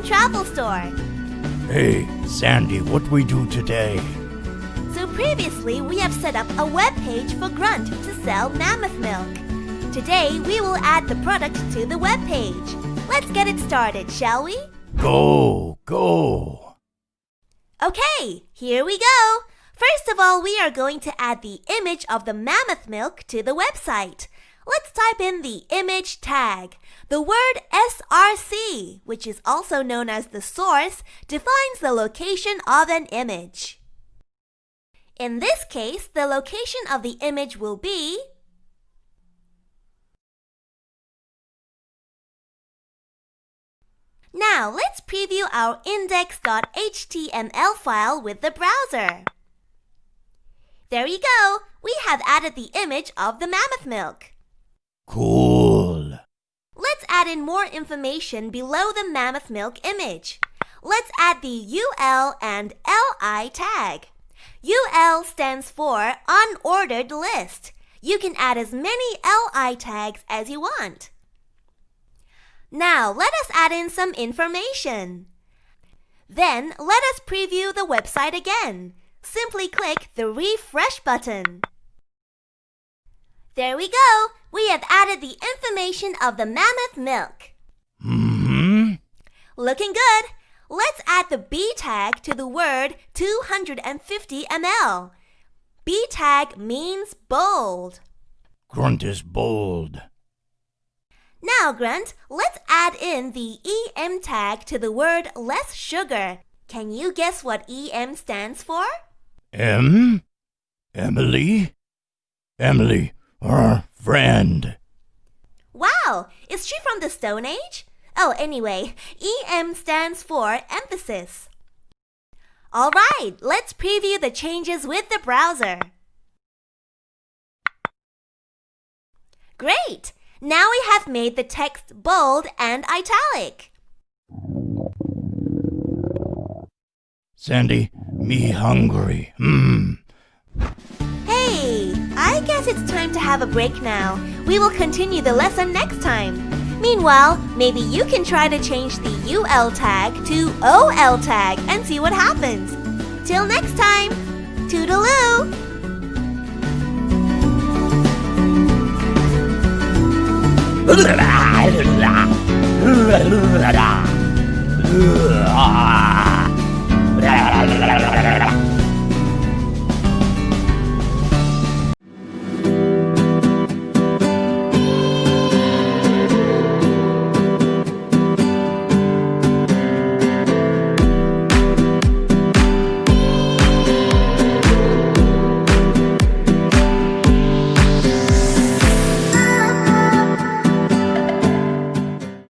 travel store. Hey, Sandy, what we do today? So previously, we have set up a web page for Grunt to sell mammoth milk. Today, we will add the product to the web page. Let's get it started, shall we? Go! Okay, here we go. First of all, we are going to add the image of the mammoth milk to the website. Let's type in the image tag. The word SRC, which is also known as the source, defines the location of an image. In this case, the location of the image will be Now, let's preview our index.html file with the browser. There you go. We have added the image of the mammoth milk. Cool! Let's add in more information below the mammoth milk image. Let's add the UL and LI tag. UL stands for unordered list. You can add as many LI tags as you want. Now, let us add in some information. Then, let us preview the website again. Simply click the refresh button. There we go. We have added the information of the mammoth milk. Looking good. Let's add the B tag to the word 250 ml. B tag means bold. Grunt is bold. Now, Grunt, let's add in the EM tag to the word less sugar. Can you guess what EM stands for? M? Emily? Emily, our friend. Wow! Is she from the Stone Age? Oh, anyway, EM stands for emphasis. All right, let's preview the changes with the browser. Great! Now we have made the text bold and italic. Sandy, me hungry. Hey, I guess it's time to have a break now. We will continue the lesson next time. Meanwhile, maybe you can try to change the UL tag to OL tag and see what happens. Till next time, toodaloo! Ah!